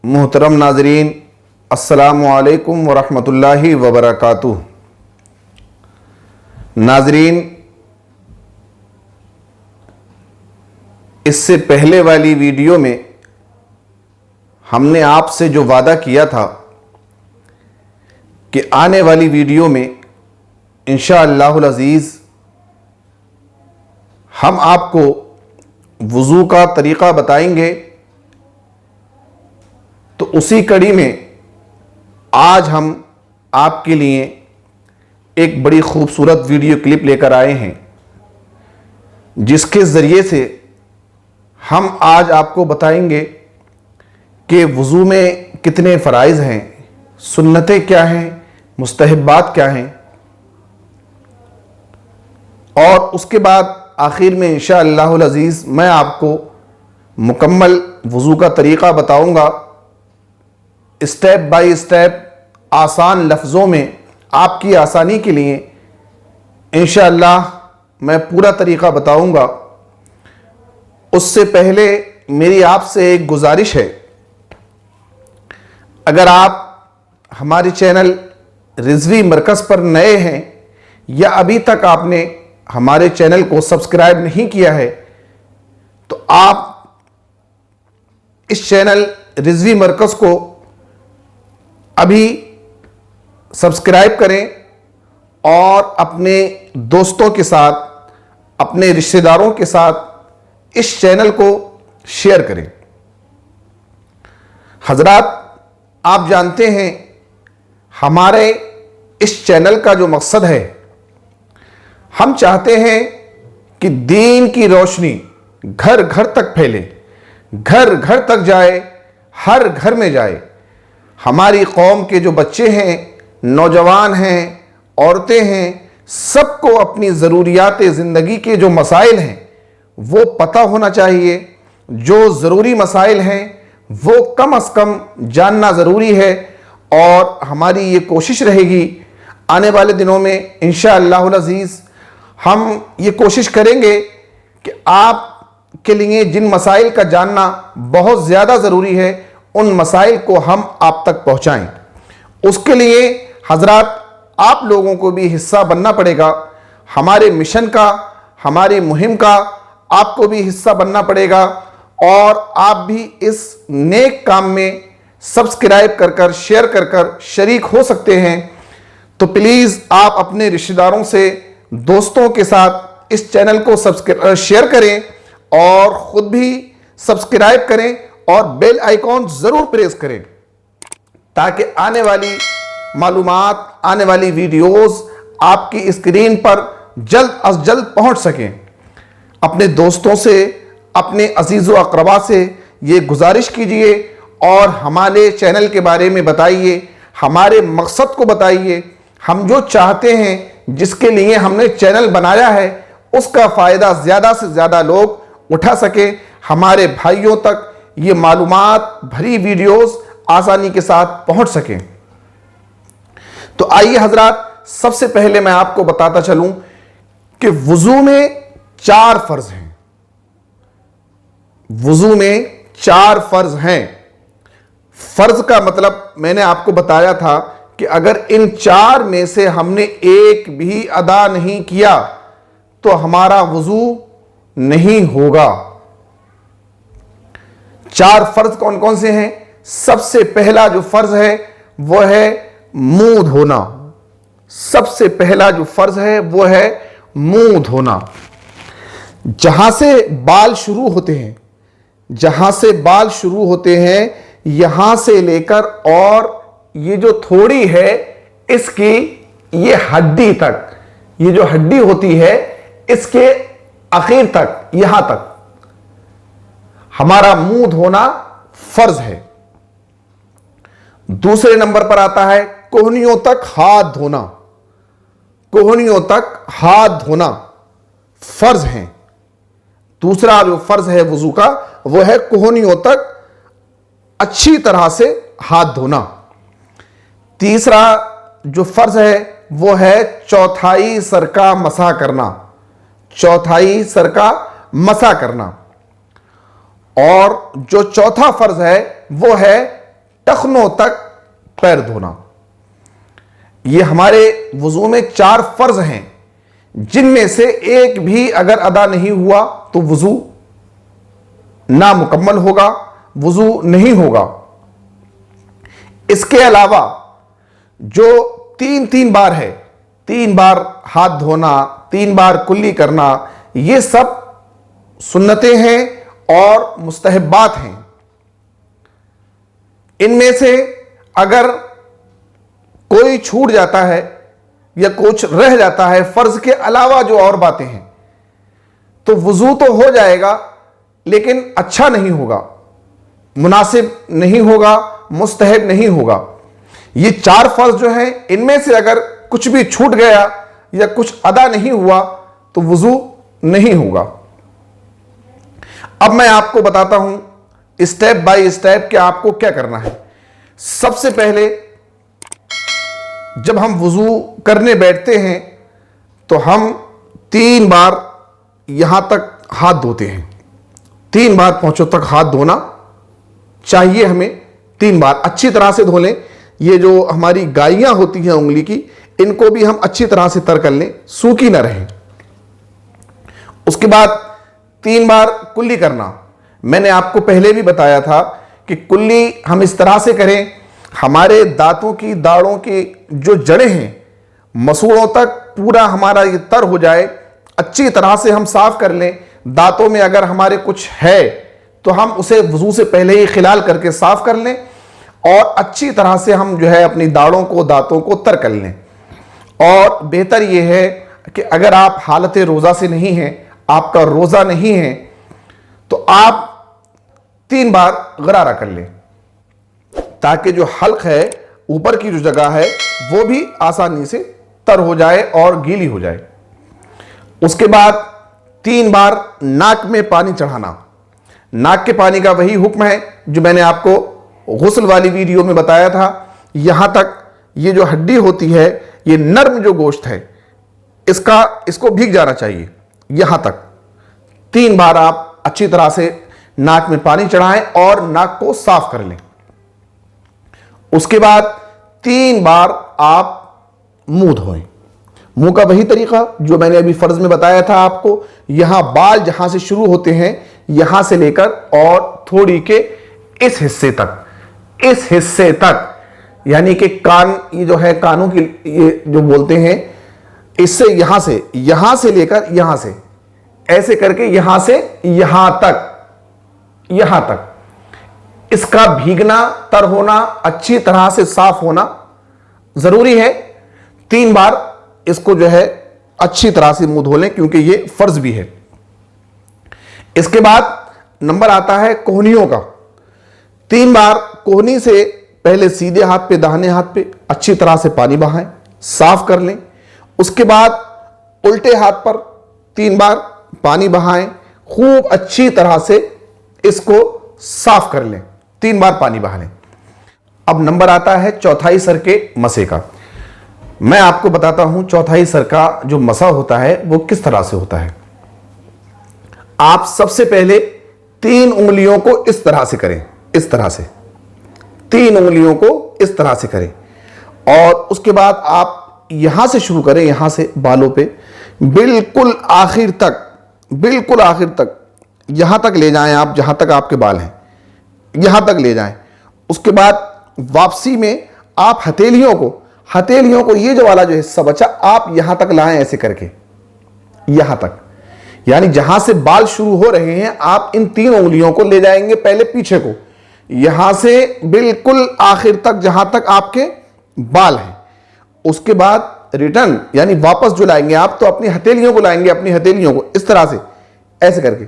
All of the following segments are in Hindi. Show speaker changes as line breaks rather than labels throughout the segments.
मोहतरम नाजरीन, अस्सलामु अलैकुम वरहमतुल्लाहि वबरकातुह। नाजरीन, इससे पहले वाली वीडियो में हमने आपसे जो वादा किया था कि आने वाली वीडियो में इंशाअल्लाहुल अज़ीज़ हम आपको वुज़ू का तरीक़ा बताएंगे, तो उसी कड़ी में आज हम आपके लिए एक बड़ी खूबसूरत वीडियो क्लिप लेकर आए हैं, जिसके ज़रिए से हम आज आपको बताएंगे कि वुज़ू में कितने फ़राइज़ हैं, सुन्नतें क्या हैं, मुस्तहब्बात क्या हैं, और उसके बाद आखिर में इंशाअल्लाहुल अज़ीज़ मैं आपको मुकम्मल वुज़ू का तरीक़ा बताऊंगा, स्टेप बाय स्टेप आसान लफ्ज़ों में आपकी आसानी के लिए इंशाअल्लाह मैं पूरा तरीक़ा बताऊंगा। उससे पहले मेरी आपसे एक गुजारिश है, अगर आप हमारे चैनल रिज़वी मरकज़ पर नए हैं या अभी तक आपने हमारे चैनल को सब्सक्राइब नहीं किया है, तो आप इस चैनल रिज़वी मरकज़ को अभी सब्सक्राइब करें और अपने दोस्तों के साथ, अपने रिश्तेदारों के साथ इस चैनल को शेयर करें। हज़रात, आप जानते हैं हमारे इस चैनल का जो मकसद है, हम चाहते हैं कि दीन की रोशनी घर घर तक फैले, घर घर तक जाए, हर घर में जाए। हमारी कौम के जो बच्चे हैं, नौजवान हैं, औरतें हैं, सबको अपनी ज़रूरियात ज़िंदगी के जो मसाइल हैं वो पता होना चाहिए। जो ज़रूरी मसाइल हैं वो कम अज़ कम जानना ज़रूरी है, और हमारी ये कोशिश रहेगी आने वाले दिनों में इंशाअल्लाहुल अज़ीज़ हम ये कोशिश करेंगे कि आप के लिए जिन मसाइल का जानना बहुत ज़्यादा ज़रूरी है, उन मसाइल को हम आप तक पहुँचाएँ। उसके लिए हज़रात आप लोगों को भी हिस्सा बनना पड़ेगा, हमारे मिशन का, हमारी मुहिम का आपको भी हिस्सा बनना पड़ेगा, और आप भी इस नेक काम में सब्सक्राइब कर कर, शेयर कर कर शरीक हो सकते हैं। तो प्लीज़ आप अपने रिश्तेदारों से, दोस्तों के साथ इस चैनल को शेयर करें और ख़ुद भी सब्सक्राइब करें और बेल आइकॉन ज़रूर प्रेस करें, ताकि आने वाली मालूमात, आने वाली वीडियोस आपकी स्क्रीन पर जल्द अज जल्द पहुंच सकें। अपने दोस्तों से, अपने अजीज़ व अक़रबा से ये गुजारिश कीजिए और हमारे चैनल के बारे में बताइए, हमारे मकसद को बताइए। हम जो चाहते हैं, जिसके लिए हमने चैनल बनाया है, उसका फ़ायदा ज़्यादा से ज़्यादा लोग उठा सके, हमारे भाइयों तक ये मालूमात भरी वीडियोस आसानी के साथ पहुंच सकें। तो आइए हजरात, सबसे पहले मैं आपको बताता चलूं कि वुज़ू में 4 फ़र्ज हैं। वुज़ू में 4 फ़र्ज हैं। फ़र्ज का मतलब मैंने आपको बताया था कि अगर इन 4 में से हमने एक भी अदा नहीं किया तो हमारा वुज़ू नहीं होगा। 4 फ़र्ज कौन कौन से हैं? सबसे पहला जो फ़र्ज है वो है मुंह धोना। सबसे पहला जो फ़र्ज है वो है मुंह धोना। जहां से बाल शुरू होते हैं, जहां से बाल शुरू होते हैं, यहां से लेकर और ये जो थोड़ी है इसकी ये हड्डी तक, ये जो हड्डी होती है इसके आखिर तक, यहां तक हमारा मुंह धोना फर्ज है। दूसरे नंबर पर आता है कोहनियों तक हाथ धोना। कोहनियों तक हाथ धोना फर्ज है। दूसरा जो फर्ज है वुज़ू का वो है कोहनियों तक अच्छी तरह से हाथ धोना। तीसरा जो फर्ज है वो है चौथाई सर का मसा करना। चौथाई सर का मसा करना। और जो चौथा फर्ज है वो है टखनों तक पैर धोना। ये हमारे वजू में 4 फर्ज हैं, जिनमें से एक भी अगर अदा नहीं हुआ तो वजू नामुकम्मल होगा, वजू नहीं होगा। इसके अलावा जो 3 बार है, 3 बार हाथ धोना, 3 बार कुल्ली करना, ये सब सुन्नतें हैं और मुस्तहब्बात हैं। इनमें से अगर कोई छूट जाता है या कुछ रह जाता है फर्ज के अलावा जो और बातें हैं, तो वजू तो हो जाएगा लेकिन अच्छा नहीं होगा, मुनासिब नहीं होगा, मुस्तहब नहीं होगा। ये 4 फर्ज जो हैं, इनमें से अगर कुछ भी छूट गया या कुछ अदा नहीं हुआ तो वजू नहीं होगा। अब मैं आपको बताता हूं स्टेप बाय स्टेप कि आपको क्या करना है। सबसे पहले जब हम वजू करने बैठते हैं तो हम 3 बार यहां तक हाथ धोते हैं। 3 बार पहुंचों तक हाथ धोना चाहिए हमें। 3 बार अच्छी तरह से धो लें। ये जो हमारी गायियां होती हैं उंगली की, इनको भी हम अच्छी तरह से तर कर लें, सूखी ना रहें। उसके बाद 3 बार कुल्ली करना। मैंने आपको पहले भी बताया था कि कुल्ली हम इस तरह से करें, हमारे दांतों की दाढ़ों की जो जड़ें हैं, मसूड़ों तक पूरा हमारा ये तर हो जाए, अच्छी तरह से हम साफ कर लें। दांतों में अगर हमारे कुछ है तो हम उसे वजू से पहले ही खिलाल करके साफ कर लें और अच्छी तरह से हम जो है अपनी दाढ़ों को, दांतों को तर कर लें। और बेहतर यह है कि अगर आप हालत रोज़ा से नहीं हैं, आपका रोज़ा नहीं है, तो आप 3 बार गरारा कर लें, ताकि जो हल्क है, ऊपर की जो जगह है, वो भी आसानी से तर हो जाए और गीली हो जाए। उसके बाद 3 बार नाक में पानी चढ़ाना। नाक के पानी का वही हुक्म है जो मैंने आपको गुस्ल वाली वीडियो में बताया था। यहां तक ये जो हड्डी होती है, ये नर्म जो गोश्त है, इसको भीग जाना चाहिए यहां तक। 3 बार आप अच्छी तरह से नाक में पानी चढ़ाएं और नाक को साफ कर लें। उसके बाद 3 बार आप मुंह धोएं। मुंह का वही तरीका जो मैंने अभी फर्ज में बताया था आपको। यहां बाल जहां से शुरू होते हैं, यहां से लेकर और थोड़ी के इस हिस्से तक, यानी कि कान, ये जो है कानों की, ये जो बोलते हैं, इससे यहां से लेकर यहां से, ऐसे करके यहां से यहां तक इसका भीगना, तर होना, अच्छी तरह से साफ होना जरूरी है। 3 बार इसको जो है अच्छी तरह से मुंह धो लें, क्योंकि ये फर्ज भी है। इसके बाद नंबर आता है कोहनियों का। 3 बार कोहनी से पहले सीधे हाथ पे, दाहिने हाथ पे अच्छी तरह से पानी बहाएं, साफ कर लें। उसके बाद उल्टे हाथ पर 3 बार पानी बहाएं, खूब अच्छी तरह से इसको साफ कर लें, 3 बार पानी बहा लें। अब नंबर आता है चौथाई सर के मसे का। मैं आपको बताता हूं चौथाई सर का जो मसा होता है वो किस तरह से होता है। आप सबसे पहले 3 उंगलियों को इस तरह से करें, इस तरह से 3 उंगलियों को इस तरह से करें, और उसके बाद आप यहां से शुरू करें, यहां से बालों पे बिल्कुल आखिर तक यहां तक ले जाएं आप, जहां तक आपके बाल हैं यहां तक ले जाएं। उसके बाद वापसी में आप हथेलियों को ये जो वाला जो हिस्सा बचा, आप यहां तक लाएं, ऐसे करके यहां तक, यानी जहां से बाल शुरू हो रहे हैं आप इन 3 उंगलियों को ले जाएंगे पहले पीछे को, यहां से बिल्कुल आखिर तक जहां तक आपके बाल हैं। उसके बाद रिटर्न यानी वापस जो लाएंगे आप, तो अपनी हथेलियों को लाएंगे, अपनी हथेलियों को इस तरह से ऐसे करके,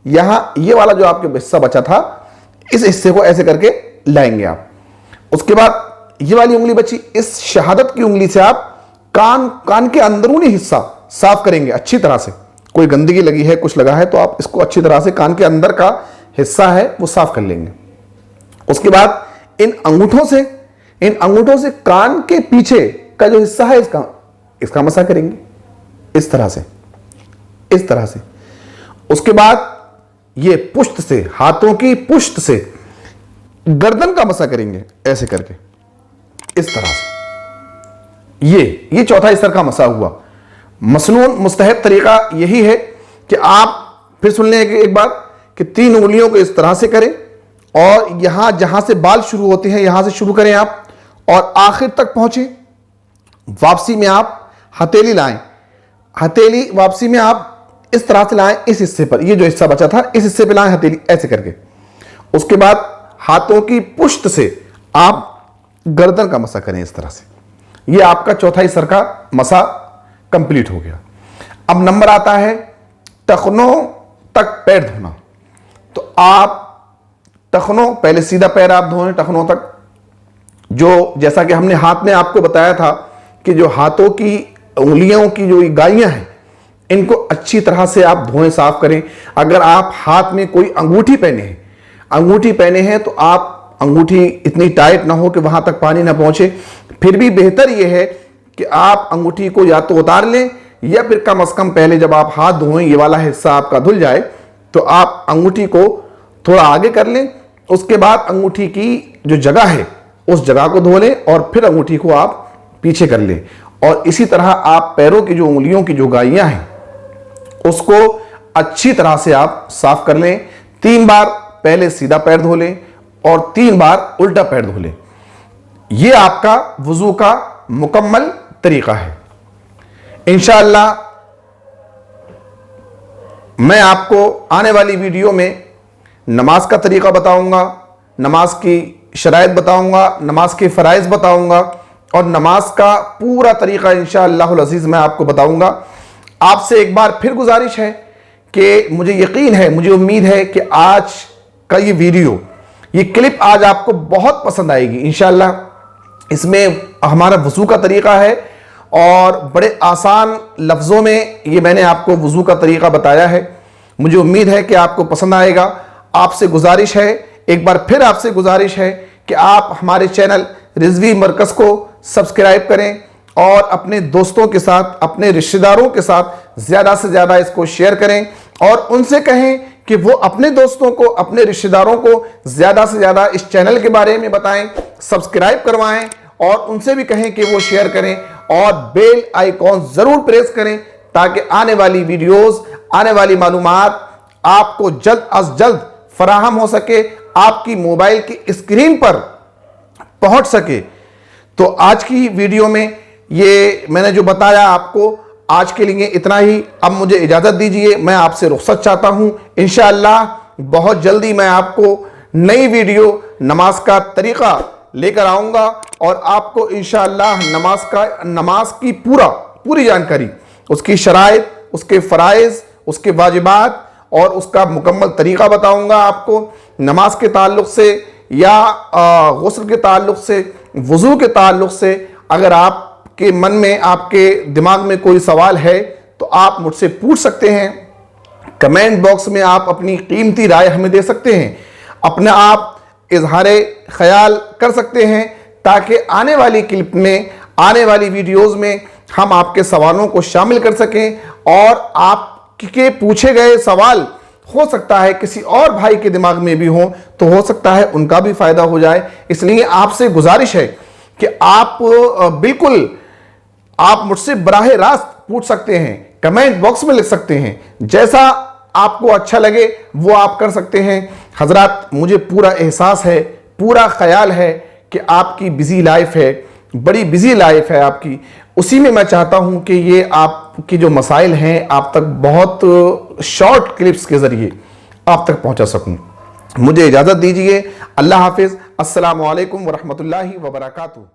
यहां ये वाला जो आपके हिस्सा बचा था, इस हिस्से को ऐसे करके लाएंगे आप। उसके बाद ये वाली उंगली बची, इस शहादत की उंगली से आप कान के अंदरूनी हिस्सा साफ करेंगे अच्छी तरह से। कोई गंदगी लगी है, कुछ लगा है, तो आप इसको अच्छी तरह से, कान के अंदर का हिस्सा है वो साफ कर लेंगे। उसके बाद इन अंगूठों से कान के पीछे का जो हिस्सा है इसका मसा करेंगे इस तरह से। उसके बाद ये पुष्ट से, हाथों की पुष्ट से गर्दन का मसा करेंगे ऐसे करके, इस तरह से। ये चौथा स्तर का मसा हुआ। मसनून मुस्तहब तरीका यही है कि आप फिर सुन लें एक बार कि 3 उंगलियों को इस तरह से करें और यहां जहां से बाल शुरू होते हैं यहां से शुरू करें आप और आखिर तक पहुंचे। वापसी में आप हथेली लाएं, हथेली वापसी में आप इस तरह से लाएं, इस हिस्से पर, ये जो हिस्सा बचा था इस हिस्से पर लाएं हथेली ऐसे करके। उसके बाद हाथों की पुष्ट से आप गर्दन का मसा करें इस तरह से। ये आपका चौथा स्तर का मसा कंप्लीट हो गया। अब नंबर आता है टखनों तक पैर धोना। तो आप टखनों, पहले सीधा पैर आप धोएं टखनों तक, जो जैसा कि हमने हाथ में आपको बताया था कि जो हाथों की उंगलियों की जो गाइयां हैं इनको अच्छी तरह से आप धोएं, साफ करें। अगर आप हाथ में कोई अंगूठी पहने हैं तो आप अंगूठी इतनी टाइट ना हो कि वहां तक पानी ना पहुंचे। फिर भी बेहतर यह है कि आप अंगूठी को या तो उतार लें या फिर कम से कम पहले जब आप हाथ धोएं ये वाला हिस्सा आपका धुल जाए तो आप अंगूठी को थोड़ा आगे कर लें। उसके बाद अंगूठी की जो जगह है उस जगह को धो लें और फिर अंगूठी को आप पीछे कर लें। और इसी तरह आप पैरों की जो उंगलियों की जो गाइयां हैं उसको अच्छी तरह से आप साफ कर लें। 3 बार पहले सीधा पैर धो लें और 3 बार उल्टा पैर धो लें। यह आपका वुजू का मुकम्मल तरीका है। इंशाअल्लाह मैं आपको आने वाली वीडियो में नमाज का तरीका बताऊंगा, नमाज की शराइत बताऊंगा, नमाज के फ़राइज़ बताऊंगा और नमाज का पूरा तरीका इंशाअल्लाहुल अज़ीज़ मैं आपको बताऊंगा। आपसे एक बार फिर गुजारिश है कि मुझे यकीन है, मुझे उम्मीद है कि आज का ये वीडियो, ये क्लिप आज आपको बहुत पसंद आएगी इंशाअल्लाह। इसमें हमारा वज़ू का तरीका है और बड़े आसान लफ्ज़ों में ये मैंने आपको वज़ू का तरीका बताया है। मुझे उम्मीद है कि आपको पसंद आएगा। आपसे गुजारिश है, एक बार फिर आपसे गुजारिश है कि आप हमारे चैनल रिजवी मरकज़ को सब्सक्राइब करें और अपने दोस्तों के साथ, अपने रिश्तेदारों के साथ ज़्यादा से ज़्यादा इसको शेयर करें और उनसे कहें कि वो अपने दोस्तों को, अपने रिश्तेदारों को ज़्यादा से ज़्यादा इस चैनल के बारे में बताएं, सब्सक्राइब करवाएं और उनसे भी कहें कि वो शेयर करें और बेल आइकॉन ज़रूर प्रेस करें ताकि आने वाली वीडियोस, आने वाली मालूमात आपको जल्द अज जल्द फराहम हो सके, आपकी मोबाइल की स्क्रीन पर पहुंच सके। तो आज की वीडियो में ये मैंने जो बताया आपको, आज के लिए इतना ही। अब मुझे इजाज़त दीजिए, मैं आपसे रुखसत चाहता हूं। इंशाअल्लाह बहुत जल्दी मैं आपको नई वीडियो नमाज का तरीका लेकर आऊंगा और आपको इंशाअल्लाह नमाज की पूरी जानकारी, उसकी शराइत, उसके फ़राइज़, उसके वाजिबात और उसका मुकम्मल तरीका बताऊंगा आपको। नमाज के ताल्लुक़ से या गुस्ल के ताल्लुक़ से, वज़ू के ताल्लुक़ से अगर आपके मन में, आपके दिमाग में कोई सवाल है तो आप मुझसे पूछ सकते हैं। कमेंट बॉक्स में आप अपनी कीमती राय हमें दे सकते हैं, अपना आप इजहारे ख्याल कर सकते हैं ताकि आने वाली क्लिप में, आने वाली वीडियोस में हम आपके सवालों को शामिल कर सकें और आपके पूछे गए सवाल हो सकता है किसी और भाई के दिमाग में भी हो तो हो सकता है उनका भी फायदा हो जाए। इसलिए आपसे गुजारिश है कि आप बिल्कुल आप मुझसे बराह रास्त पूछ सकते हैं, कमेंट बॉक्स में लिख सकते हैं, जैसा आपको अच्छा लगे वो आप कर सकते हैं। हजरात, मुझे पूरा एहसास है, पूरा ख्याल है कि आपकी बिजी लाइफ है, बड़ी बिजी लाइफ है आपकी। उसी में मैं चाहता हूं कि ये आपकी जो मसाइल हैं आप तक बहुत शॉर्ट क्लिप्स के ज़रिए आप तक पहुंचा सकूं। मुझे इजाज़त दीजिए। अल्लाह हाफिज़। अस्सलामु अलैकुम वरहमतुल्लाहि वबरकातुहू।